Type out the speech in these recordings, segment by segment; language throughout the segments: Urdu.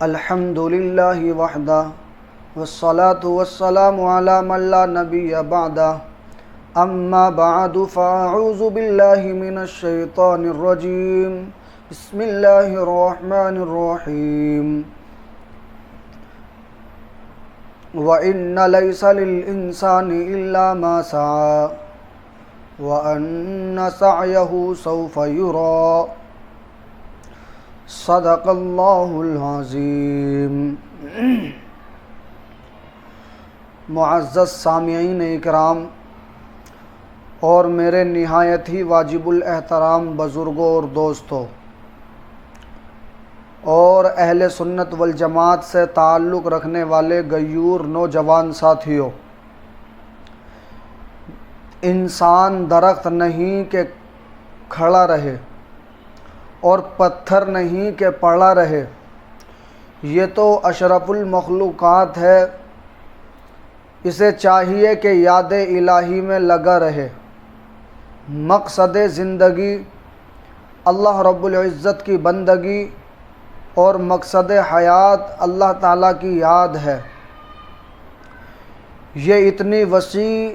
الحمد للہ وحدہ والصلاة والسلام علی من لا نبی بعدہ اما بعد فاعوذ باللہ من الشیطان الرجیم بسم اللہ الرحمن الرحیم وَإِنَّ لَيْسَ لِلْإِنسَانِ إِلَّا مَا سَعَى وَأَنَّ سَعْيَهُ سَوْفَ يُرَى صدق اللہ العظیم۔ معزز سامعین اکرام اور میرے نہایت ہی واجب الاحترام بزرگوں اور دوستوں اور اہل سنت والجماعت سے تعلق رکھنے والے غیور نوجوان ساتھیوں، انسان درخت نہیں کہ کھڑا رہے اور پتھر نہیں کہ پڑا رہے، یہ تو اشرف المخلوقات ہے، اسے چاہیے کہ یاد الہی میں لگا رہے۔ مقصد زندگی اللہ رب العزت کی بندگی اور مقصد حیات اللہ تعالیٰ کی یاد ہے۔ یہ اتنی وسیع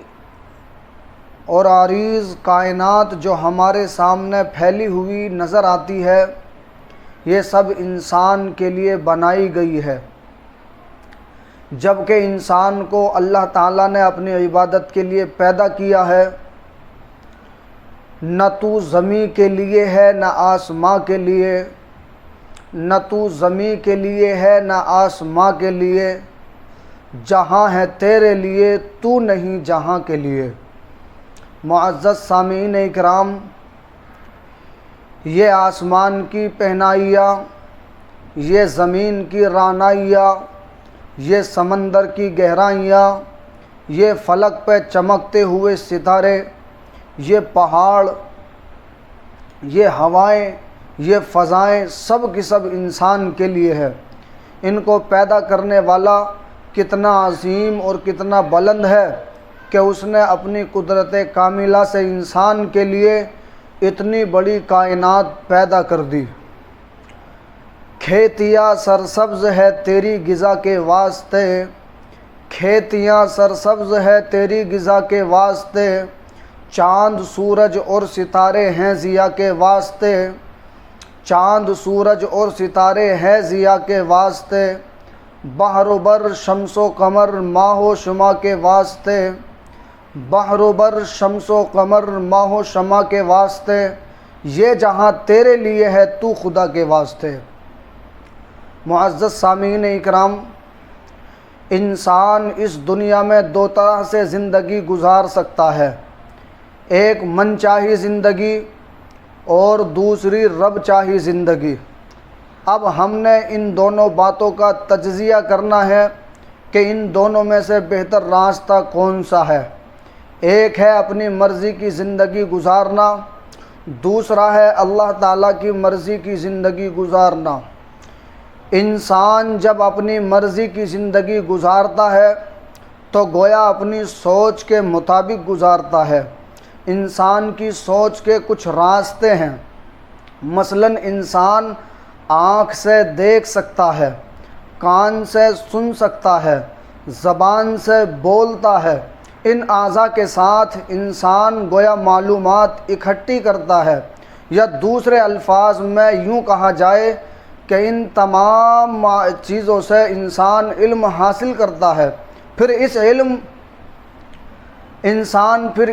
اور عریض کائنات جو ہمارے سامنے پھیلی ہوئی نظر آتی ہے، یہ سب انسان کے لیے بنائی گئی ہے، جبکہ انسان کو اللہ تعالیٰ نے اپنی عبادت کے لیے پیدا کیا ہے۔ نہ تو زمین کے لیے ہے نہ آسماں کے لیے، نہ تو زمین کے لیے ہے نہ آسماں کے لیے، جہاں ہے تیرے لیے تو نہیں جہاں کے لیے۔ معزز سامعین اکرام، یہ آسمان کی پہنائیاں، یہ زمین کی رعنائیاں، یہ سمندر کی گہرائیاں، یہ فلک پہ چمکتے ہوئے ستارے، یہ پہاڑ، یہ ہوائیں، یہ فضائیں، سب کی سب انسان کے لیے ہے۔ ان کو پیدا کرنے والا کتنا عظیم اور کتنا بلند ہے کہ اس نے اپنی قدرت کاملہ سے انسان کے لیے اتنی بڑی کائنات پیدا کر دی۔ کھیتیاں سرسبز ہے تیری غذا کے واسطے، کھیتیاں سرسبز ہے تیری غذا کے واسطے، چاند سورج اور ستارے ہیں ضیاء کے واسطے، چاند سورج اور ستارے ہیں ضیاء کے واسطے، بحر و بر شمس و قمر ماہ و شمع کے واسطے، بحر و بر شمس و قمر ماہ و شمع کے واسطے، یہ جہاں تیرے لیے ہے تو خدا کے واسطے۔ معزز سامعین اکرام، انسان اس دنیا میں دو طرح سے زندگی گزار سکتا ہے، ایک من چاہی زندگی اور دوسری رب چاہی زندگی۔ اب ہم نے ان دونوں باتوں کا تجزیہ کرنا ہے کہ ان دونوں میں سے بہتر راستہ کون سا ہے۔ ایک ہے اپنی مرضی کی زندگی گزارنا، دوسرا ہے اللہ تعالیٰ کی مرضی کی زندگی گزارنا۔ انسان جب اپنی مرضی کی زندگی گزارتا ہے تو گویا اپنی سوچ کے مطابق گزارتا ہے۔ انسان کی سوچ کے کچھ راستے ہیں، مثلاً انسان آنکھ سے دیکھ سکتا ہے، کان سے سن سکتا ہے، زبان سے بولتا ہے۔ ان اعضاء کے ساتھ انسان گویا معلومات اکٹھی کرتا ہے، یا دوسرے الفاظ میں یوں کہا جائے کہ ان تمام چیزوں سے انسان علم حاصل کرتا ہے۔ پھر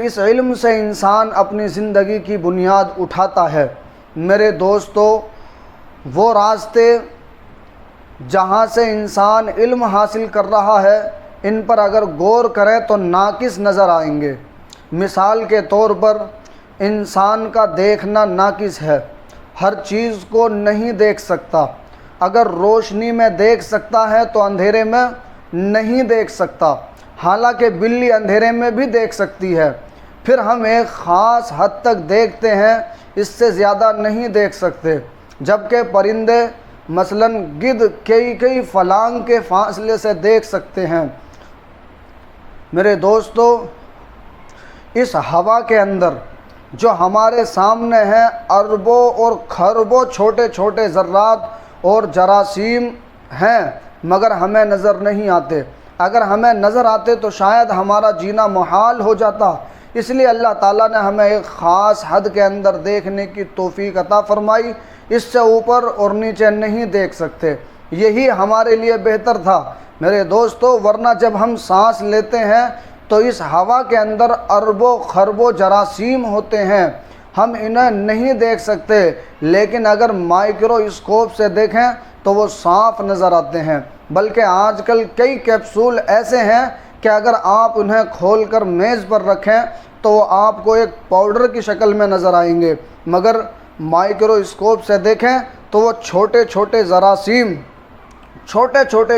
اس علم سے انسان اپنی زندگی کی بنیاد اٹھاتا ہے۔ میرے دوستو، وہ راستے جہاں سے انسان علم حاصل کر رہا ہے، ان پر اگر غور کریں تو ناقص نظر آئیں گے۔ مثال کے طور پر انسان کا دیکھنا ناقص ہے، ہر چیز کو نہیں دیکھ سکتا۔ اگر روشنی میں دیکھ سکتا ہے تو اندھیرے میں نہیں دیکھ سکتا، حالانکہ بلی اندھیرے میں بھی دیکھ سکتی ہے۔ پھر ہم ایک خاص حد تک دیکھتے ہیں، اس سے زیادہ نہیں دیکھ سکتے، جبکہ پرندے مثلاً گدھ کئی فلانگ کے فاصلے سے دیکھ سکتے ہیں۔ میرے دوستو، اس ہوا کے اندر جو ہمارے سامنے ہیں اربوں اور خربوں چھوٹے چھوٹے ذرات اور جراثیم ہیں مگر ہمیں نظر نہیں آتے، اگر ہمیں نظر آتے تو شاید ہمارا جینا محال ہو جاتا۔ اس لیے اللہ تعالیٰ نے ہمیں ایک خاص حد کے اندر دیکھنے کی توفیق عطا فرمائی، اس سے اوپر اور نیچے نہیں دیکھ سکتے، یہی ہمارے لیے بہتر تھا میرے دوستو۔ ورنہ جب ہم سانس لیتے ہیں تو اس ہوا کے اندر اربوں خربوں جراثیم ہوتے ہیں، ہم انہیں نہیں دیکھ سکتے، لیکن اگر مائکرو اسکوپ سے دیکھیں تو وہ صاف نظر آتے ہیں۔ بلکہ آج کل کئی کیپسول ایسے ہیں کہ اگر آپ انہیں کھول کر میز پر رکھیں تو وہ آپ کو ایک پاؤڈر کی شکل میں نظر آئیں گے، مگر مائکرو اسکوپ سے دیکھیں تو وہ چھوٹے چھوٹے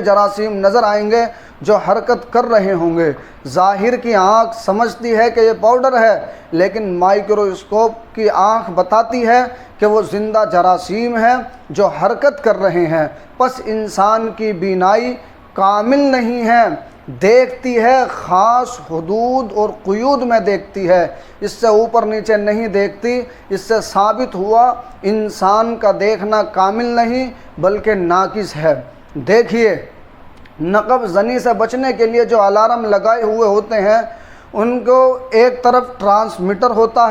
جراثیم نظر آئیں گے جو حرکت کر رہے ہوں گے۔ ظاہر کی آنکھ سمجھتی ہے کہ یہ پاؤڈر ہے، لیکن مائکرو اسکوپ کی آنکھ بتاتی ہے کہ وہ زندہ جراثیم ہیں جو حرکت کر رہے ہیں۔ پس انسان کی بینائی کامل نہیں ہے، دیکھتی ہے خاص حدود اور قیود میں دیکھتی ہے، اس سے اوپر نیچے نہیں دیکھتی۔ اس سے ثابت ہوا انسان کا دیکھنا کامل نہیں بلکہ ناقص ہے۔ دیکھیے، نقب زنی سے بچنے کے لیے جو الارم لگائے ہوئے ہوتے ہیں، ان کو ایک طرف ٹرانسمیٹر ہوتا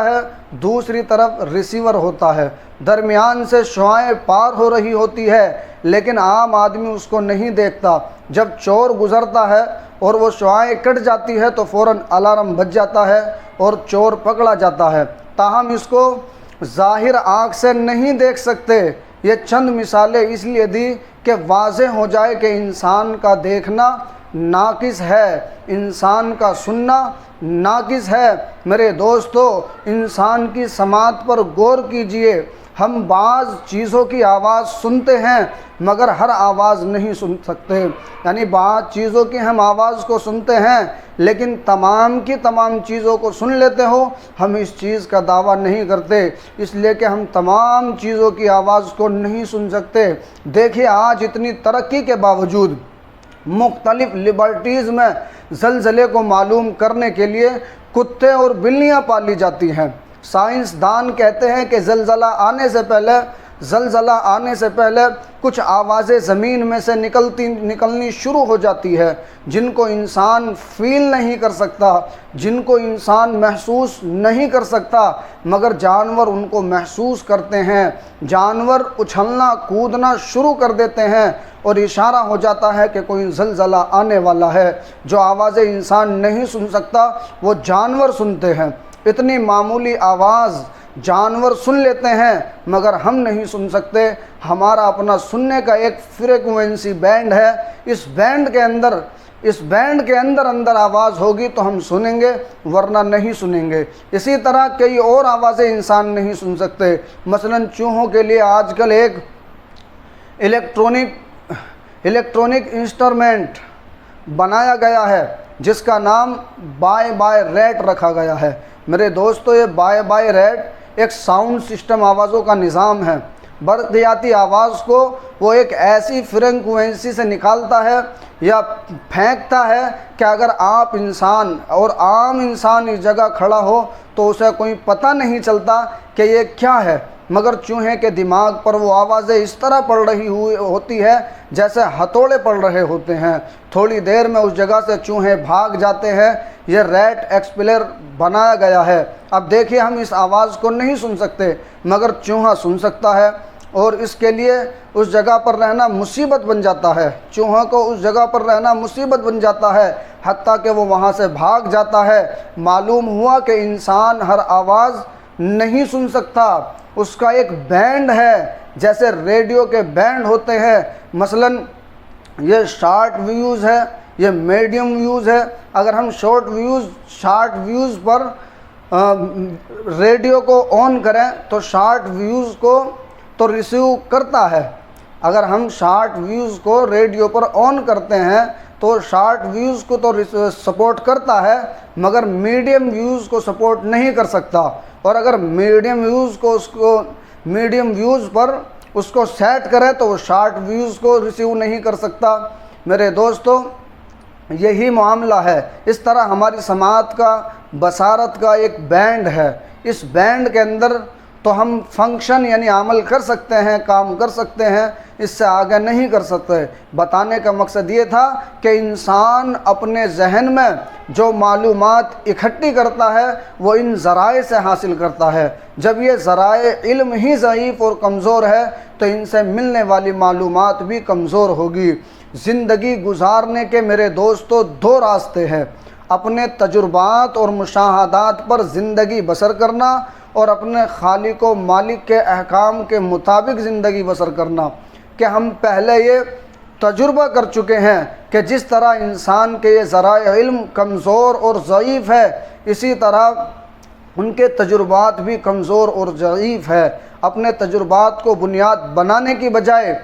ہے، دوسری طرف ریسیور ہوتا ہے، درمیان سے شعاعیں پار ہو رہی ہوتی ہے، لیکن عام آدمی اس کو نہیں دیکھتا۔ جب چور گزرتا ہے اور وہ شعاعیں کٹ جاتی ہے تو فوراً الارم بج جاتا ہے اور چور پکڑا جاتا ہے، تاہم اس کو ظاہر آنکھ سے نہیں دیکھ سکتے۔ یہ چند مثالیں اس لیے دی کہ واضح ہو جائے کہ انسان کا دیکھنا ناقص ہے، انسان کا سننا ناقص ہے۔ میرے دوستو، انسان کی سماعت پر غور کیجئے۔ ہم بعض چیزوں کی آواز سنتے ہیں مگر ہر آواز نہیں سن سکتے، یعنی بعض چیزوں کی ہم آواز کو سنتے ہیں لیکن تمام کی تمام چیزوں کو سن لیتے ہو، ہم اس چیز کا دعویٰ نہیں کرتے، اس لیے کہ ہم تمام چیزوں کی آواز کو نہیں سن سکتے۔ دیکھیے، آج اتنی ترقی کے باوجود مختلف لیبارٹریز میں زلزلے کو معلوم کرنے کے لیے کتے اور بلیاں پالی جاتی ہیں۔ سائنسدان کہتے ہیں کہ زلزلہ آنے سے پہلے کچھ آوازیں زمین میں سے نکلنی شروع ہو جاتی ہے جن کو انسان فیل نہیں کر سکتا، جن کو انسان محسوس نہیں کر سکتا، مگر جانور ان کو محسوس کرتے ہیں۔ جانور اچھلنا کودنا شروع کر دیتے ہیں اور اشارہ ہو جاتا ہے کہ کوئی زلزلہ آنے والا ہے۔ جو آوازیں انسان نہیں سن سکتا وہ جانور سنتے ہیں۔ اتنی معمولی آواز جانور سن لیتے ہیں مگر ہم نہیں سن سکتے۔ ہمارا اپنا سننے کا ایک فریکوینسی بینڈ ہے، اس بینڈ کے اندر آواز ہوگی تو ہم سنیں گے ورنہ نہیں سنیں گے۔ اسی طرح کئی اور آوازیں انسان نہیں سن سکتے۔ مثلا چوہوں کے لیے آج کل ایک الیکٹرونک انسٹرومنٹ بنایا گیا ہے جس کا نام بائے بائے ریٹ رکھا گیا ہے۔ میرے دوستو، یہ بائے بائے ریٹ ایک ساؤنڈ سسٹم آوازوں کا نظام ہے۔ برقیاتی آواز کو وہ ایک ایسی فریکوینسی سے نکالتا ہے یا پھینکتا ہے کہ اگر آپ انسان اور عام انسان اس جگہ کھڑا ہو تو اسے کوئی پتہ نہیں چلتا کہ یہ کیا ہے، مگر چوہے کے دماغ پر وہ آوازیں اس طرح پڑ رہی ہوتی ہے جیسے ہتھوڑے پڑ رہے ہوتے ہیں۔ تھوڑی دیر میں اس جگہ سے چوہے بھاگ جاتے ہیں۔ یہ ریٹ ایکسپلر بنایا گیا ہے۔ اب دیکھیے، ہم اس آواز کو نہیں سن سکتے مگر چوہا سن سکتا ہے اور اس کے لیے اس جگہ پر رہنا مصیبت بن جاتا ہے۔ چوہا کو اس جگہ پر رہنا مصیبت بن جاتا ہے، حتیٰ کہ وہ وہاں سے بھاگ جاتا ہے۔ معلوم ہوا کہ انسان ہر آواز نہیں سن سکتا، اس کا ایک بینڈ ہے، جیسے ریڈیو کے بینڈ ہوتے ہیں۔ مثلا یہ شارٹ ویوز ہے، یہ میڈیم ویوز ہے۔ اگر ہم شارٹ ویوز پر ریڈیو کو آن کریں تو شارٹ ویوز کو تو ریسیو کرتا ہے۔ اگر ہم شارٹ ویوز کو ریڈیو پر آن کرتے ہیں تو شارٹ ویوز کو تو سپورٹ کرتا ہے مگر میڈیم ویوز کو سپورٹ نہیں کر سکتا، اور اگر میڈیم ویوز پر اس کو سیٹ کرے تو وہ شارٹ ویوز کو ریسیو نہیں کر سکتا۔ میرے دوستو، یہی معاملہ ہے۔ اس طرح ہماری سماعت کا، بصارت کا ایک بینڈ ہے۔ اس بینڈ کے اندر تو ہم فنکشن یعنی عمل کر سکتے ہیں، کام کر سکتے ہیں، اس سے آگے نہیں کر سکتے۔ بتانے کا مقصد یہ تھا کہ انسان اپنے ذہن میں جو معلومات اکٹھی کرتا ہے وہ ان ذرائع سے حاصل کرتا ہے۔ جب یہ ذرائع علم ہی ضعیف اور کمزور ہے تو ان سے ملنے والی معلومات بھی کمزور ہوگی۔ زندگی گزارنے کے میرے دوستو دو راستے ہیں، اپنے تجربات اور مشاہدات پر زندگی بسر کرنا اور اپنے خالق و مالک کے احکام کے مطابق زندگی بسر کرنا۔ کہ ہم پہلے یہ تجربہ کر چکے ہیں کہ جس طرح انسان کے یہ ذرائع علم کمزور اور ضعیف ہے، اسی طرح ان کے تجربات بھی کمزور اور ضعیف ہے۔ اپنے تجربات کو بنیاد بنانے کی بجائے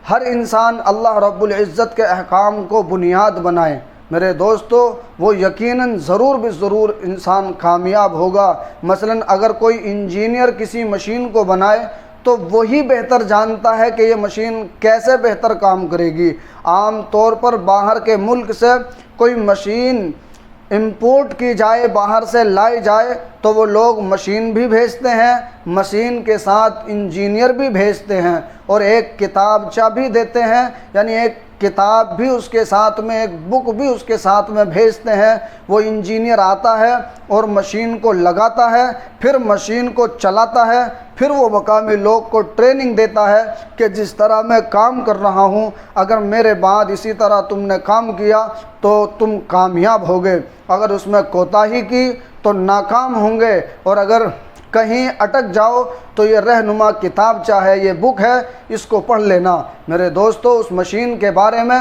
ہر انسان اللہ رب العزت کے احکام کو بنیاد بنائے۔ میرے دوستو وہ یقیناً ضرور بے ضرور انسان کامیاب ہوگا۔ مثلا اگر کوئی انجینئر کسی مشین کو بنائے تو وہی بہتر جانتا ہے کہ یہ مشین کیسے بہتر کام کرے گی۔ عام طور پر باہر کے ملک سے کوئی مشین امپورٹ کی جائے، باہر سے لائی جائے تو وہ لوگ مشین بھی بھیجتے ہیں، مشین کے ساتھ انجینئر بھی بھیجتے ہیں اور ایک کتابچہ بھی دیتے ہیں، یعنی ایک کتاب بھی اس کے ساتھ میں، ایک بک بھی اس کے ساتھ میں بھیجتے ہیں۔ وہ انجینئر آتا ہے اور مشین کو لگاتا ہے، پھر مشین کو چلاتا ہے، پھر وہ مقامی لوگ کو ٹریننگ دیتا ہے کہ جس طرح میں کام کر رہا ہوں اگر میرے بعد اسی طرح تم نے کام کیا تو تم کامیاب ہوگے، اگر اس میں کوتاہی کی تو ناکام ہوں گے، اور اگر کہیں اٹک جاؤ تو یہ رہنما کتابچہ ہے، یہ بک ہے، اس کو پڑھ لینا۔ میرے دوستو اس مشین کے بارے میں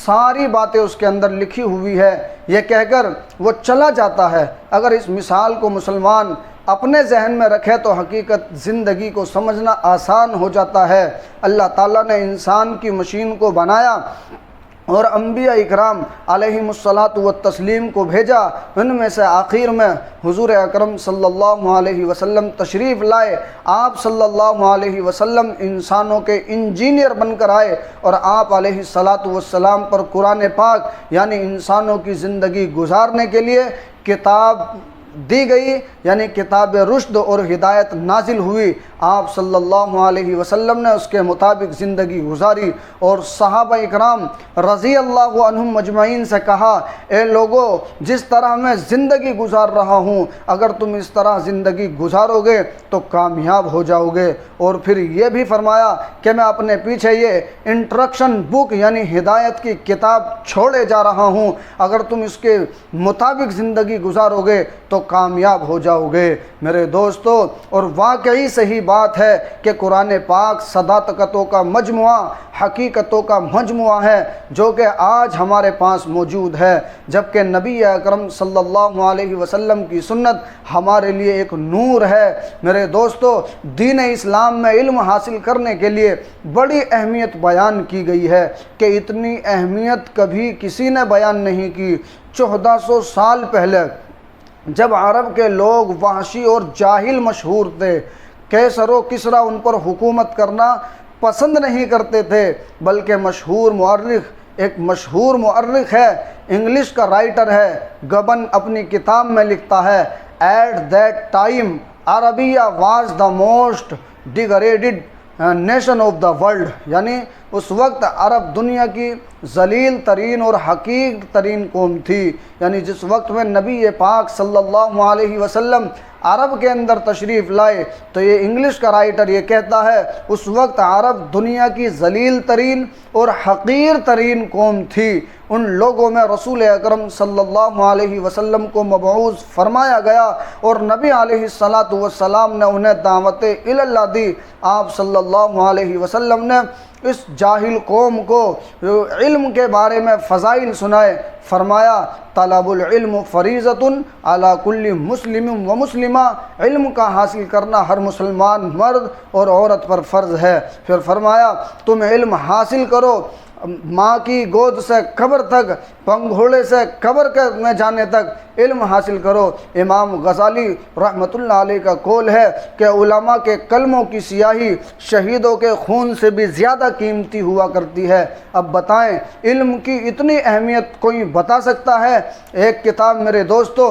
ساری باتیں اس کے اندر لکھی ہوئی ہے، یہ کہہ کر وہ چلا جاتا ہے۔ اگر اس مثال کو مسلمان اپنے ذہن میں رکھے تو حقیقت زندگی کو سمجھنا آسان ہو جاتا ہے۔ اللہ تعالیٰ نے انسان کی مشین کو بنایا اور انبیاء اکرام علیہم الصلاۃ والتسلیم کو بھیجا، ان میں سے آخر میں حضور اکرم صلی اللہ علیہ وسلم تشریف لائے۔ آپ صلی اللہ علیہ وسلم انسانوں کے انجینئر بن کر آئے اور آپ علیہ الصلاۃ والسلام پر قرآن پاک یعنی انسانوں کی زندگی گزارنے کے لیے کتاب دی گئی، یعنی کتاب رشد اور ہدایت نازل ہوئی۔ آپ صلی اللہ علیہ وسلم نے اس کے مطابق زندگی گزاری اور صحابہ اکرام رضی اللہ عنہم مجمعین سے کہا، اے لوگو جس طرح میں زندگی گزار رہا ہوں اگر تم اس طرح زندگی گزارو گے تو کامیاب ہو جاؤ گے۔ اور پھر یہ بھی فرمایا کہ میں اپنے پیچھے یہ انٹرکشن بک یعنی ہدایت کی کتاب چھوڑے جا رہا ہوں، اگر تم اس کے مطابق زندگی گزارو گے تو کامیاب ہو جاؤ گے۔ میرے دوستو اور واقعی صحیح بات ہے کہ قرآن پاک صداقتوں کا مجموعہ، حقیقتوں کا مجموعہ ہے جو کہ آج ہمارے پاس موجود ہے، جبکہ نبی اکرم صلی اللہ علیہ وسلم کی سنت ہمارے لیے ایک نور ہے۔ میرے دوستو دین اسلام میں علم حاصل کرنے کے لیے بڑی اہمیت بیان کی گئی ہے کہ اتنی اہمیت کبھی کسی نے بیان نہیں کی۔ 1400 سال پہلے جب عرب کے لوگ وحشی اور جاہل مشہور تھے، کیسر و کسریٰ ان پر حکومت کرنا پسند نہیں کرتے تھے، بلکہ ایک مشہور مورخ ہے، انگلش کا رائٹر ہے، گبن اپنی کتاب میں لکھتا ہے، at that time Arabia was the most degraded nation of the world, یعنی اس وقت عرب دنیا کی ذلیل ترین اور حقیر ترین قوم تھی۔ یعنی جس وقت میں نبی پاک صلی اللہ علیہ وسلم عرب کے اندر تشریف لائے تو یہ انگلش کا رائٹر یہ کہتا ہے اس وقت عرب دنیا کی ذلیل ترین اور حقیر ترین قوم تھی۔ ان لوگوں میں رسول اکرم صلی اللہ علیہ وسلم کو مبعوث فرمایا گیا اور نبی علیہ الصلاۃ والسلام نے انہیں دعوت اللہ دی۔ آپ صلی اللہ علیہ وسلم نے اس جاہل قوم کو علم کے بارے میں فضائل سنائے، فرمایا طلب العلم فریضۃ علی کل مسلم و مسلمہ، علم کا حاصل کرنا ہر مسلمان مرد اور عورت پر فرض ہے۔ پھر فرمایا تم علم حاصل کرو، ماں کی گود سے قبر تک، پنگھوڑے سے قبر میں جانے تک علم حاصل کرو۔ امام غزالی رحمۃ اللہ علیہ کا قول ہے کہ علماء کے کلموں کی سیاہی شہیدوں کے خون سے بھی زیادہ قیمتی ہوا کرتی ہے۔ اب بتائیں علم کی اتنی اہمیت کوئی بتا سکتا ہے؟ ایک کتاب میرے دوستو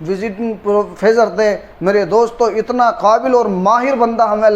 وزٹنگ پروفیسر تھے میرے دوستو، اتنا قابل اور ماہر بندہ ہمیں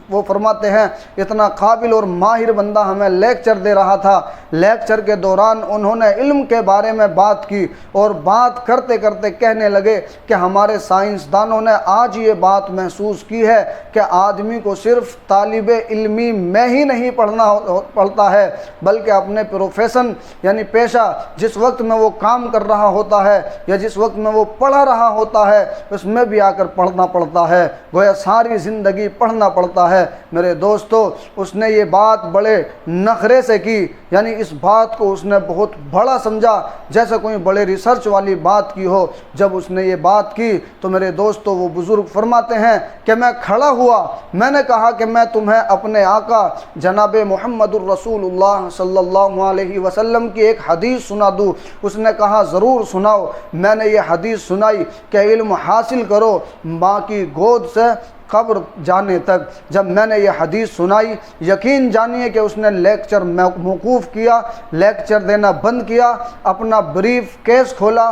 وہ فرماتے ہیں اتنا قابل اور ماہر بندہ ہمیں لیکچر دے رہا تھا۔ لیکچر کے دوران انہوں نے علم کے بارے میں بات کی اور بات کرتے کرتے کہنے لگے کہ ہمارے سائنسدانوں نے آج یہ بات محسوس کی ہے کہ آدمی کو صرف طالب علمی میں ہی نہیں پڑھتا ہے، بلکہ اپنے پروفیشن یعنی پیشہ جس وقت میں وہ کام کر رہا ہوتا ہے یا جس وقت میں وہ پڑھا رہا ہوتا ہے اس میں بھی آ کر پڑھنا پڑتا ہے، گویا ساری زندگی پڑھنا پڑتا ہے۔ میرے دوستو، اس نے یہ بات بڑے نخرے سے کی، یعنی اس بات کو اس نے بہت بڑا سمجھا، جیسے کوئی بڑے ریسرچ والی بات کی ہو۔ جب اس نے یہ بات کی تو میرے دوستو وہ بزرگ فرماتے ہیں کہ میں کھڑا ہوا، میں نے کہا کہ میں تمہیں اپنے آقا جناب محمد الرسول اللہ صلی اللہ علیہ وسلم کی ایک حدیث سنا دوں۔ اس نے کہا ضرور سناؤ۔ میں نے یہ حدیث سنائی کہ علم حاصل کرو ماں کی گود سے قبر جانے تک۔ جب میں نے یہ حدیث سنائی، یقین جانیے کہ اس نے لیکچر موقوف کیا، لیکچر دینا بند کیا، اپنا بریف کیس کھولا،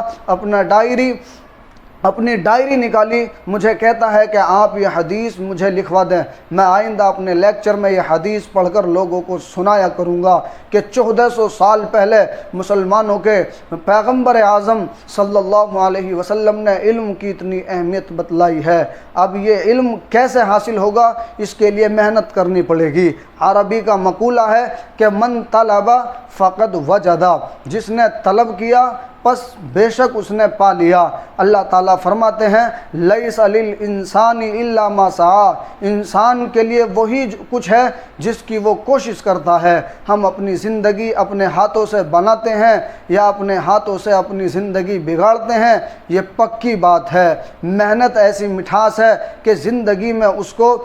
اپنی ڈائری نکالی، مجھے کہتا ہے کہ آپ یہ حدیث مجھے لکھوا دیں، میں آئندہ اپنے لیکچر میں یہ حدیث پڑھ کر لوگوں کو سنایا کروں گا کہ 1400 سال پہلے مسلمانوں کے پیغمبر اعظم صلی اللہ علیہ وسلم نے علم کی اتنی اہمیت بتلائی ہے۔ اب یہ علم کیسے حاصل ہوگا؟ اس کے لیے محنت کرنی پڑے گی۔ عربی کا مقولہ ہے کہ من طلب فقد وجد، جس نے طلب کیا پس بے شک اس نے پا لیا۔ اللہ تعالیٰ فرماتے ہیں لیس للانسان الا ما سعی، انسان کے لیے وہی کچھ ہے جس کی وہ کوشش کرتا ہے۔ ہم اپنی زندگی اپنے ہاتھوں سے بناتے ہیں یا اپنے ہاتھوں سے اپنی زندگی بگاڑتے ہیں، یہ پکی بات ہے۔ محنت ایسی مٹھاس ہے کہ زندگی میں اس کو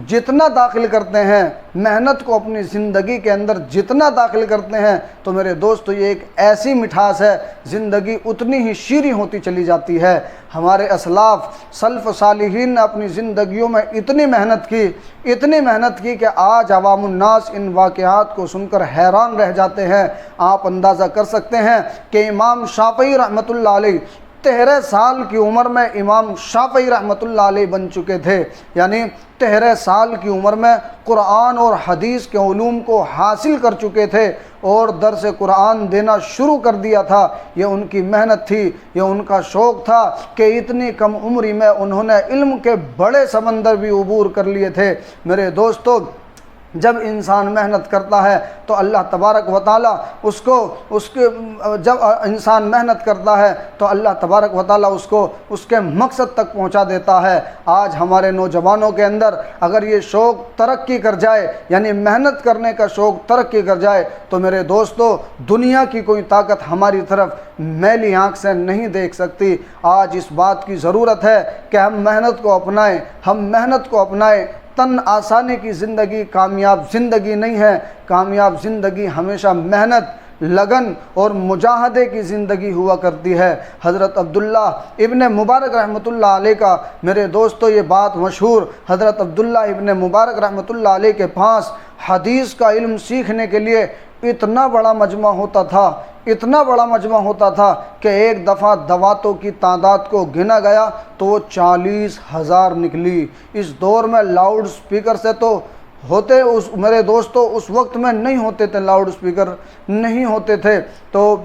جتنا داخل کرتے ہیں، محنت کو اپنی زندگی کے اندر جتنا داخل کرتے ہیں تو میرے دوستو یہ ایک ایسی مٹھاس ہے، زندگی اتنی ہی شیریں ہوتی چلی جاتی ہے۔ ہمارے اسلاف سلف صالحین نے اپنی زندگیوں میں اتنی محنت کی کہ آج عوام الناس ان واقعات کو سن کر حیران رہ جاتے ہیں۔ آپ اندازہ کر سکتے ہیں کہ امام شافعی رحمۃ اللہ علیہ 13 سال کی عمر میں امام شافعی رحمۃ اللہ علیہ بن چکے تھے، یعنی 13 سال کی عمر میں قرآن اور حدیث کے علوم کو حاصل کر چکے تھے اور درس قرآن دینا شروع کر دیا تھا۔ یہ ان کی محنت تھی، یہ ان کا شوق تھا کہ اتنی کم عمری میں انہوں نے علم کے بڑے سمندر بھی عبور کر لیے تھے۔ میرے دوستو، جب انسان محنت کرتا ہے تو اللہ تبارک و تعالیٰ جب انسان محنت کرتا ہے تو اللہ تبارک و تعالیٰ اس کے مقصد تک پہنچا دیتا ہے۔ آج ہمارے نوجوانوں کے اندر اگر یہ شوق ترقی کر جائے، یعنی محنت کرنے کا شوق ترقی کر جائے، تو میرے دوستو دنیا کی کوئی طاقت ہماری طرف میلی آنکھ سے نہیں دیکھ سکتی۔ آج اس بات کی ضرورت ہے کہ ہم محنت کو اپنائیں۔ تن آسانی کی زندگی کامیاب زندگی نہیں ہے، کامیاب زندگی ہمیشہ محنت، لگن اور مجاہدے کی زندگی ہوا کرتی ہے۔ حضرت عبداللہ ابن مبارک رحمۃ اللہ علیہ کا میرے دوستو یہ بات مشہور، حضرت عبداللہ ابن مبارک رحمۃ اللہ علیہ کے پاس حدیث کا علم سیکھنے کے لیے اتنا بڑا مجمع ہوتا تھا کہ ایک دفعہ دواتوں کی تعداد کو گنا گیا تو وہ 40,000 نکلی۔ اس دور میں لاؤڈ سپیکر سے تو میرے دوستو اس وقت میں نہیں ہوتے تھے، لاؤڈ سپیکر نہیں ہوتے تھے، تو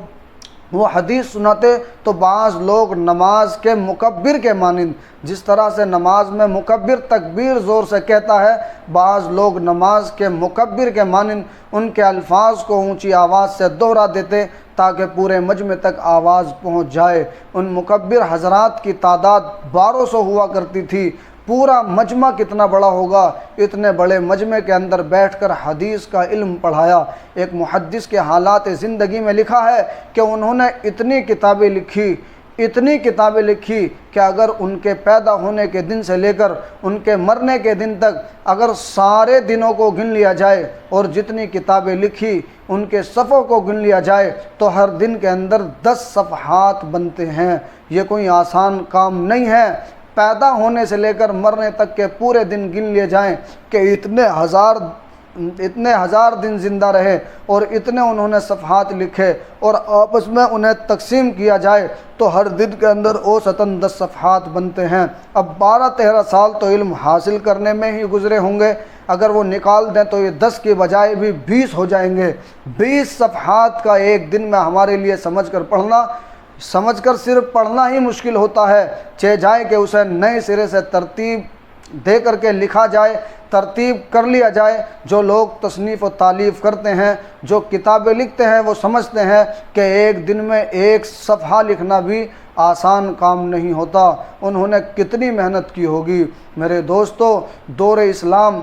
وہ حدیث سناتے تو بعض لوگ نماز کے مکبر کے مانند، جس طرح سے نماز میں مکبر تکبیر زور سے کہتا ہے، بعض لوگ نماز کے مکبر کے مانند ان کے الفاظ کو اونچی آواز سے دوہرا دیتے تاکہ پورے مجمع تک آواز پہنچ جائے۔ ان مکبر حضرات کی تعداد 1200 ہوا کرتی تھی۔ پورا مجمع کتنا بڑا ہوگا، اتنے بڑے مجمع کے اندر بیٹھ کر حدیث کا علم پڑھایا۔ ایک محدث کے حالات زندگی میں لکھا ہے کہ انہوں نے اتنی کتابیں لکھی کہ اگر ان کے پیدا ہونے کے دن سے لے کر ان کے مرنے کے دن تک اگر سارے دنوں کو گن لیا جائے اور جتنی کتابیں لکھی ان کے صفحوں کو گن لیا جائے تو ہر دن کے اندر 10 صفحات بنتے ہیں۔ یہ کوئی آسان کام نہیں ہے۔ پیدا ہونے سے لے کر مرنے تک کے پورے دن گن لیے جائیں کہ اتنے ہزار اتنے ہزار دن زندہ رہے اور اتنے انہوں نے صفحات لکھے اور آپس میں انہیں تقسیم کیا جائے تو ہر دن کے اندر اوسطاً 10 صفحات بنتے ہیں۔ اب 12-13 سال تو علم حاصل کرنے میں ہی گزرے ہوں گے، اگر وہ نکال دیں تو یہ 10 کی بجائے بھی 20 ہو جائیں گے۔ 20 صفحات کا ایک دن میں ہمارے لیے سمجھ کر صرف پڑھنا ہی مشکل ہوتا ہے، چہ جائے کہ اسے نئے سرے سے ترتیب دے کر کے لکھا جائے، ترتیب کر لیا جائے۔ جو لوگ تصنیف و تالیف کرتے ہیں، جو کتابیں لکھتے ہیں، وہ سمجھتے ہیں کہ ایک دن میں ایک صفحہ لکھنا بھی آسان کام نہیں ہوتا۔ انہوں نے کتنی محنت کی ہوگی۔ میرے دوستو، دور اسلام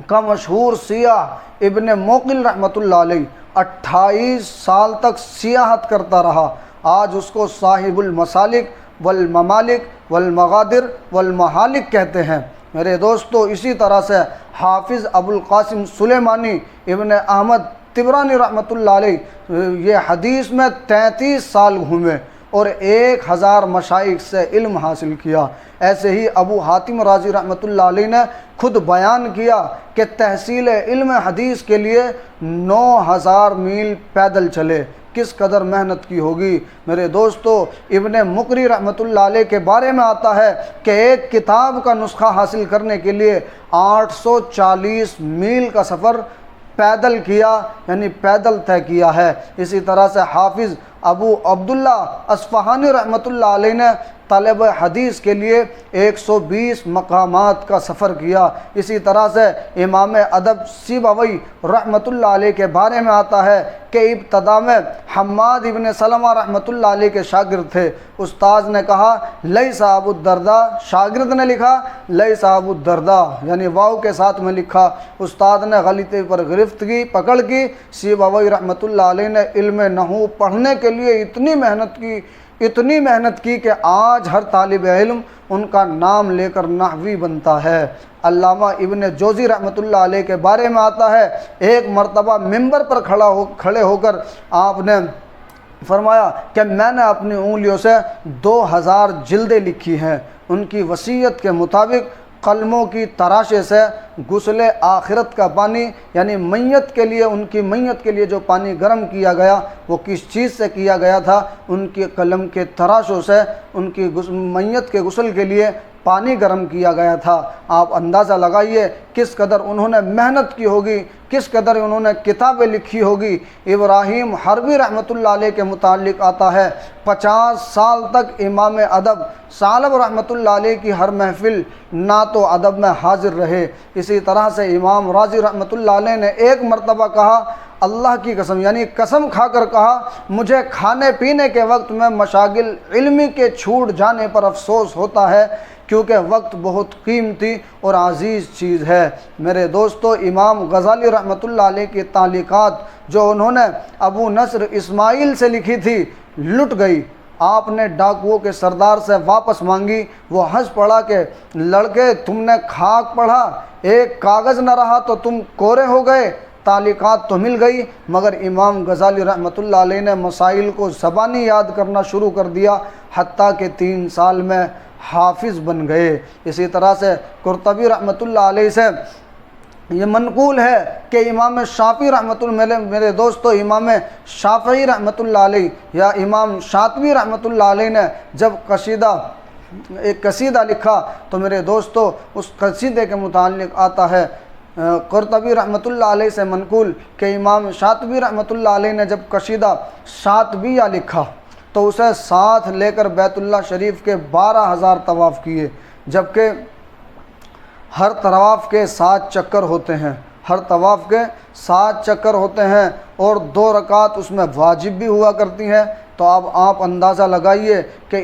کا مشہور سیاح ابن موقل رحمۃ اللہ علیہ 28 سال تک سیاحت کرتا رہا۔ آج اس کو صاحب المسالک والممالک والمغادر والمحالک کہتے ہیں۔ میرے دوستو، اسی طرح سے حافظ ابو القاسم سلیمانی ابن احمد طبرانی رحمۃ اللہ علیہ یہ حدیث میں 33 سال گھومے اور 1000 مشائخ سے علم حاصل کیا۔ ایسے ہی ابو حاتم رازی رحمۃ اللہ علیہ نے خود بیان کیا کہ تحصیل علم حدیث کے لیے 9000 میل پیدل چلے۔ کس قدر محنت کی ہوگی۔ میرے دوستو، ابن مقری رحمۃ اللہ علیہ کے بارے میں آتا ہے کہ ایک کتاب کا نسخہ حاصل کرنے کے لیے 840 میل کا سفر پیدل کیا، یعنی پیدل طے کیا ہے۔ اسی طرح سے حافظ ابو عبداللہ اصفہانی رحمۃ اللہ علیہ نے طلب حدیث کے لیے 120 مقامات کا سفر کیا۔ اسی طرح سے امام ادب سیبوی رحمۃ اللہ علیہ کے بارے میں آتا ہے کہ ابتدا میں حماد ابن سلمہ رحمۃ اللہ علیہ کے شاگرد تھے۔ استاد نے کہا لیس ابو الدرداء، شاگرد نے لکھا لیس ابو الدرداء، یعنی واو کے ساتھ میں لکھا۔ استاد نے غلطی پر گرفتگی پکڑ کی۔ سیبوی رحمۃ اللہ علیہ نے علم نحو پڑھنے کے لیے اتنی محنت کی کہ آج ہر طالب علم ان کا نام لے کر نحوی بنتا ہے۔ علامہ ابن جوزی رحمۃ اللہ علیہ کے بارے میں آتا ہے، ایک مرتبہ ممبر پر کھڑے ہو کر آپ نے فرمایا کہ میں نے اپنی انگلیوں سے 2000 جلدیں لکھی ہیں۔ ان کی وصیت کے مطابق قلموں کی تراشے سے غسل آخرت کا پانی، یعنی میت کے لیے، ان کی میت کے لیے جو پانی گرم کیا گیا وہ کس چیز سے کیا گیا تھا؟ ان کے قلم کے تراشوں سے ان کی میت کے غسل کے لیے پانی گرم کیا گیا تھا۔ آپ اندازہ لگائیے کس قدر انہوں نے محنت کی ہوگی، کس قدر انہوں نے کتابیں لکھی ہوگی۔ ابراہیم حربی رحمۃ اللہ علیہ کے متعلق آتا ہے 50 سال تک امام ادب ثعلب رحمۃ اللہ علیہ کی ہر محفل نعت و ادب میں حاضر رہے۔ اسی طرح سے امام راضی رحمۃ اللہ علیہ نے ایک مرتبہ کہا، اللہ کی قسم، یعنی قسم کھا کر کہا، مجھے کھانے پینے کے وقت میں مشاغل علمی کے چھوٹ جانے پر افسوس ہوتا ہے، کیونکہ وقت بہت قیمتی اور عزیز چیز ہے۔ میرے دوستو، امام غزالی رحمۃ اللہ علیہ کی تعلیقات جو انہوں نے ابو نصر اسماعیل سے لکھی تھی لٹ گئی۔ آپ نے ڈاکوؤں کے سردار سے واپس مانگی۔ وہ ہنس پڑا کہ لڑکے، تم نے خاک پڑھا، ایک کاغذ نہ رہا تو تم کورے ہو گئے۔ تعلیقات تو مل گئی، مگر امام غزالی رحمۃ اللہ علیہ نے مسائل کو زبانی یاد کرنا شروع کر دیا، حتیٰ کہ 3 سال میں حافظ بن گئے۔ اسی طرح سے قرطبی رحمۃ اللہ علیہ سے یہ منقول ہے کہ امام شافعی رحمۃ اللہ، میرے دوستو، امام شافعی رحمۃ اللہ علیہ یا امام شاطبی رحمۃ اللہ علیہ نے جب ایک قصیدہ لکھا تو میرے دوستو اس قصیدے کے متعلق آتا ہے قرطبی رحمۃ اللہ علیہ سے منقول کہ امام شاطبی رحمۃ اللہ علیہ نے جب قصیدہ شاطبیہ لکھا تو اسے ساتھ لے کر بیت اللہ شریف کے 12,000 طواف کیے، جبکہ ہر طواف کے 7 چکر ہوتے ہیں، ہر طواف کے 7 چکر ہوتے ہیں اور 2 رکعت اس میں واجب بھی ہوا کرتی ہیں۔ تو اب آپ اندازہ لگائیے کہ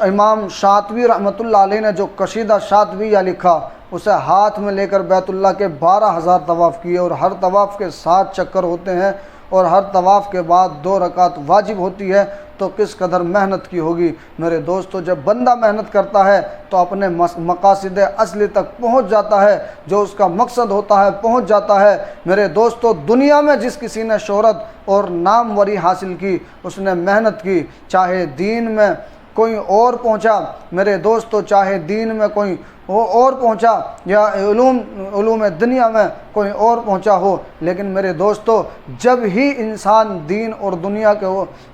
امام شاطبی رحمۃ اللہ علیہ نے جو قصیدہ شاطبیہ لکھا اسے ہاتھ میں لے کر بیت اللہ کے 12,000 طواف کیے، اور ہر طواف کے 7 چکر ہوتے ہیں اور ہر طواف کے بعد 2 رکعت واجب ہوتی ہے۔ تو کس قدر محنت کی ہوگی۔ میرے دوستو، جب بندہ محنت کرتا ہے تو اپنے مقاصد اصلی تک پہنچ جاتا ہے، جو اس کا مقصد ہوتا ہے پہنچ جاتا ہے۔ میرے دوستو، دنیا میں جس کسی نے شہرت اور ناموری حاصل کی، اس نے محنت کی، چاہے دین میں کوئی اور پہنچا میرے دوستو، چاہے دین میں کوئی اور پہنچا یا علوم دنیا میں کوئی اور پہنچا ہو، لیکن میرے دوستو جب ہی انسان دین اور دنیا کے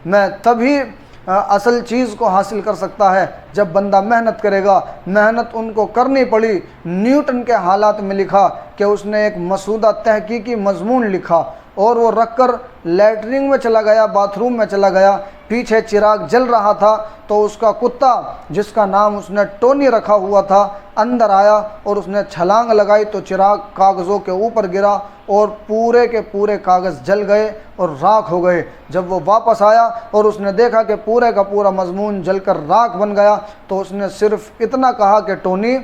میں تبھی اصل چیز کو حاصل کر سکتا ہے جب بندہ محنت کرے گا۔ محنت ان کو کرنی پڑی۔ نیوٹن کے حالات میں لکھا کہ اس نے ایک مسودہ تحقیقی مضمون لکھا اور وہ رکھ کر لیٹرنگ میں چلا گیا، باتھ روم میں چلا گیا، پیچھے چراغ جل رہا تھا تو اس کا کتا جس کا نام اس نے ٹونی رکھا ہوا تھا اندر آیا اور اس نے چھلانگ لگائی تو چراغ کاغذوں کے اوپر گرا اور پورے کے پورے کاغذ جل گئے اور راکھ ہو گئے۔ جب وہ واپس آیا اور اس نے دیکھا کہ پورے کا پورا مضمون جل کر راکھ بن گیا تو اس نے صرف اتنا کہا کہ ٹونی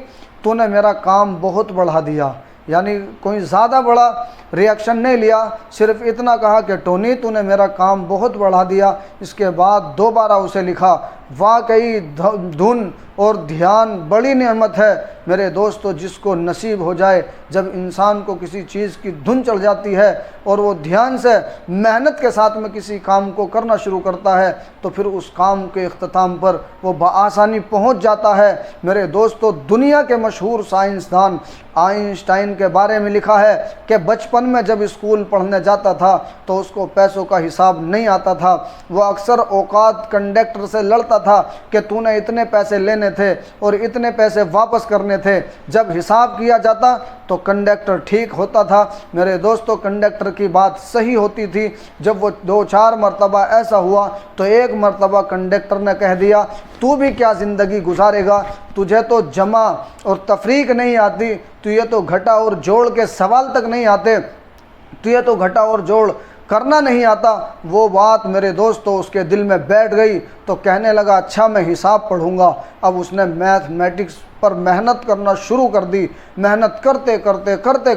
تو نے میرا کام بہت بڑھا دیا، یعنی کوئی زیادہ بڑا ریاکشن نہیں لیا، صرف اتنا کہا کہ ٹونی تو نے میرا کام بہت بڑھا دیا۔ اس کے بعد دوبارہ اسے لکھا، واقعی دھن اور دھیان بڑی نعمت ہے میرے دوستو، جس کو نصیب ہو جائے۔ جب انسان کو کسی چیز کی دھن چڑھ جاتی ہے اور وہ دھیان سے محنت کے ساتھ میں کسی کام کو کرنا شروع کرتا ہے تو پھر اس کام کے اختتام پر وہ بآسانی پہنچ جاتا ہے۔ میرے دوستو دنیا کے مشہور سائنسدان آئنسٹائن کے بارے میں لکھا ہے کہ بچپن میں جب اسکول پڑھنے جاتا تھا تو اس کو پیسوں کا حساب نہیں آتا تھا۔ وہ اکثر اوقات کنڈکٹر سے لڑتا تھا کہ تو نے اتنے پیسے لینے تھے اور اتنے پیسے واپس کرنے تھے۔ جب حساب کیا جاتا تو کنڈکٹر ٹھیک ہوتا تھا۔ میرے دوستو کنڈکٹر کی بات صحیح ہوتی تھی۔ جب وہ 2-4 مرتبہ ایسا ہوا تو ایک مرتبہ کنڈکٹر نے کہہ دیا، تو بھی کیا زندگی گزارے گا، تجھے تو جمع اور تفریق نہیں آتی، تو یہ تو گھٹا اور جوڑ کے سوال تک نہیں آتے، تو یہ تو گھٹا اور جوڑ کرنا نہیں آتا۔ وہ بات میرے دوستو اس کے دل میں بیٹھ گئی تو کہنے لگا اچھا میں حساب پڑھوں گا۔ اب اس نے میتھمیٹکس پر محنت کرنا شروع کر دی۔ محنت کرتے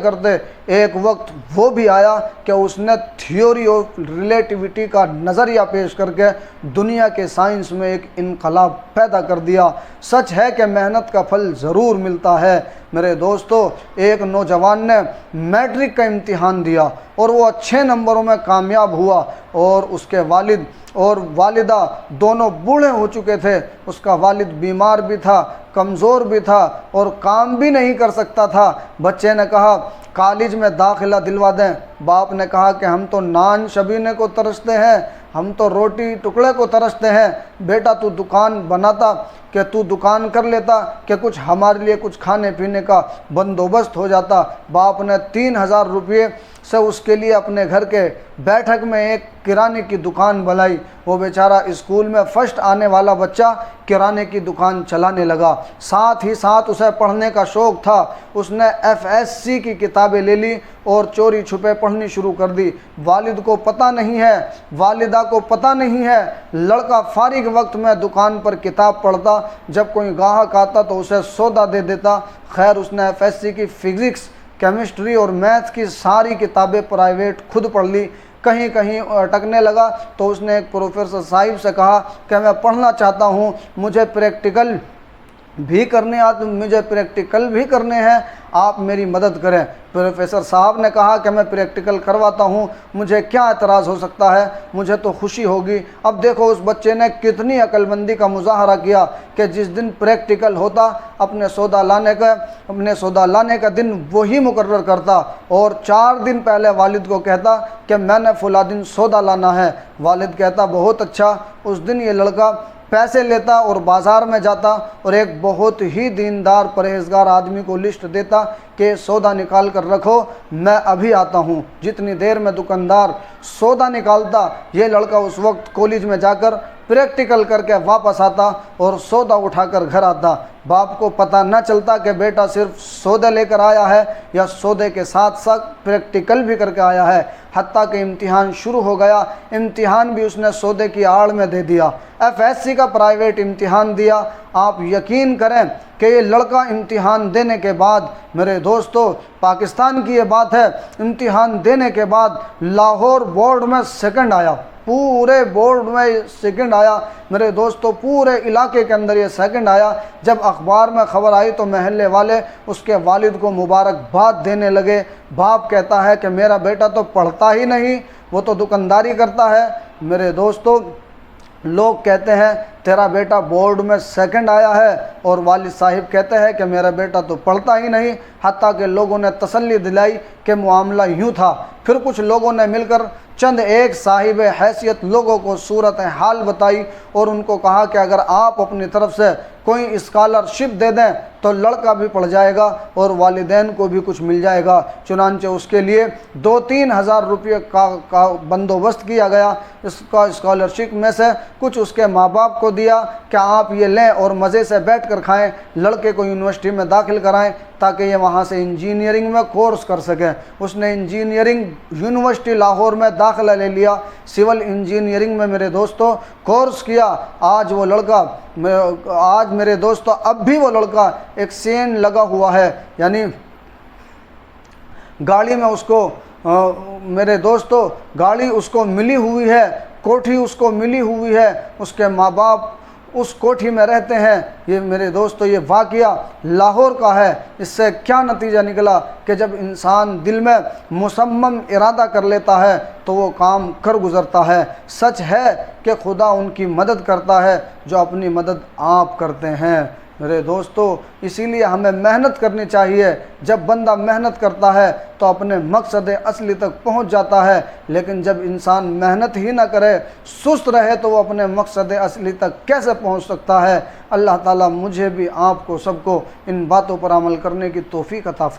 کرتے ایک وقت وہ بھی آیا کہ اس نے تھیوری آف ریلیٹیوٹی کا نظریہ پیش کر کے دنیا کے سائنس میں ایک انقلاب پیدا کر دیا۔ سچ ہے کہ محنت کا پھل ضرور ملتا ہے۔ میرے دوستو ایک نوجوان نے میٹرک کا امتحان دیا اور وہ اچھے نمبروں میں کامیاب ہوا اور اس کے والد اور والدہ دونوں بوڑھے ہو چکے تھے۔ اس کا والد بیمار بھی تھا، کمزور بھی تھا اور کام بھی نہیں کر سکتا تھا۔ بچے نے کہا کالج میں داخلہ دلوا دیں۔ باپ نے کہا کہ ہم تو نان شبینے کو ترستے ہیں، ہم تو روٹی ٹکڑے کو ترستے ہیں، بیٹا تو دکان بناتا کہ تو دکان کر لیتا کہ کچھ ہمارے لیے کچھ کھانے پینے کا بندوبست ہو جاتا۔ باپ نے 3000 روپئے سے اس کے لیے اپنے گھر کے بیٹھک میں ایک کرانے کی دکان بنائی۔ وہ بیچارہ اسکول میں فرسٹ آنے والا بچہ کرانے کی دکان چلانے لگا۔ ساتھ ہی ساتھ اسے پڑھنے کا شوق تھا۔ اس نے FSC کی کتابیں لے لی اور چوری چھپے پڑھنی شروع کر دی۔ والد کو پتہ نہیں ہے، والدہ کو پتہ نہیں ہے۔ لڑکا فارغ وقت میں دکان پر کتاب پڑھتا، جب کوئی گاہک آتا تو اسے سودا دے دیتا۔ خیر اس نے FSC کی فزکس، کیمسٹری اور میتھ کی ساری کتابیں پرائیویٹ خود پڑھ لی۔ کہیں کہیں اٹکنے لگا تو اس نے ایک پروفیسر صاحب سے کہا کہ میں پڑھنا چاہتا ہوں، مجھے پریکٹیکل بھی کرنے ہیں، آپ میری مدد کریں۔ پروفیسر صاحب نے کہا کہ میں پریکٹیکل کرواتا ہوں، مجھے کیا اعتراض ہو سکتا ہے، مجھے تو خوشی ہوگی۔ اب دیکھو اس بچے نے کتنی عقل مندی کا مظاہرہ کیا کہ جس دن پریکٹیکل ہوتا اپنے سودا لانے کا دن وہی مقرر کرتا اور 4 دن پہلے والد کو کہتا کہ میں نے فلاں دن سودا لانا ہے۔ والد کہتا بہت اچھا۔ اس دن یہ لڑکا پیسے لیتا اور بازار میں جاتا اور ایک بہت ہی دیندار پرہیزگار آدمی کو لسٹ دیتا کہ سودا نکال کر رکھو، میں ابھی آتا ہوں۔ جتنی دیر میں دکاندار سودا نکالتا یہ لڑکا اس وقت کالج میں جا کر پریکٹیکل کر کے واپس آتا اور سودا اٹھا کر گھر آتا۔ باپ کو پتہ نہ چلتا کہ بیٹا صرف سودے لے کر آیا ہے یا سودے کے ساتھ ساتھ پریکٹیکل بھی کر کے آیا ہے۔ حتیٰ کہ امتحان شروع ہو گیا، امتحان بھی اس نے سودے کی آڑ میں دے دیا۔ FSC کا پرائیویٹ امتحان دیا۔ آپ یقین کریں کہ یہ لڑکا امتحان دینے کے بعد، میرے دوستو پاکستان کی یہ بات ہے، امتحان دینے کے بعد لاہور بورڈ میں سیکنڈ آیا، پورے بورڈ میں سیکنڈ آیا۔ میرے دوستو پورے علاقے کے اندر یہ سیکنڈ آیا۔ جب اخبار میں خبر آئی تو محلے والے اس کے والد کو مبارکباد دینے لگے۔ باپ کہتا ہے کہ میرا بیٹا تو پڑھتا ہی نہیں، وہ تو دکانداری کرتا ہے۔ میرے دوستو لوگ کہتے ہیں تیرا بیٹا بورڈ میں سیکنڈ آیا ہے، اور والد صاحب کہتے ہیں کہ میرا بیٹا تو پڑھتا ہی نہیں، حتیٰ کہ لوگوں نے تسلی دلائی کہ معاملہ یوں تھا۔ پھر کچھ لوگوں نے مل کر چند ایک صاحب حیثیت لوگوں کو صورت حال بتائی اور ان کو کہا کہ اگر آپ اپنی طرف سے کوئی اسکالرشپ دے دیں تو لڑکا بھی پڑھ جائے گا اور والدین کو بھی کچھ مل جائے گا۔ چنانچہ اس کے لیے 2-3 ہزار روپے کا بندوبست کیا گیا۔ اس کا اسکالرشپ میں سے کچھ اس کے ماں باپ کو دیا کہ آپ یہ لیں اور مزے سے بیٹھ کر کھائیں، لڑکے کو یونیورسٹی میں داخل کرائیں تاکہ یہ وہاں سے انجینئرنگ میں کورس کر سکیں۔ اس نے انجینئرنگ یونیورسٹی لاہور میں داخلہ لے لیا، سول انجینئرنگ میں میرے دوستوں کورس کیا۔ آج وہ لڑکا میرے دوستوں اب بھی وہ لڑکا ایک سین لگا ہوا ہے، یعنی گاڑی میں اس کو میرے دوستوں گاڑی اس کو ملی ہوئی ہے، کوٹھی اس کو ملی ہوئی ہے، اس کے ماں باپ اس کوٹھی میں رہتے ہیں۔ یہ میرے دوستو یہ واقعہ لاہور کا ہے۔ اس سے کیا نتیجہ نکلا کہ جب انسان دل میں مصمم ارادہ کر لیتا ہے تو وہ کام کر گزرتا ہے۔ سچ ہے کہ خدا ان کی مدد کرتا ہے جو اپنی مدد آپ کرتے ہیں۔ میرے دوستو اسی لیے ہمیں محنت کرنی چاہیے۔ جب بندہ محنت کرتا ہے تو اپنے مقصد اصلی تک پہنچ جاتا ہے، لیکن جب انسان محنت ہی نہ کرے، سست رہے، تو وہ اپنے مقصد اصلی تک کیسے پہنچ سکتا ہے؟ اللہ تعالیٰ مجھے بھی آپ کو سب کو ان باتوں پر عمل کرنے کی توفیق عطا فرمائے۔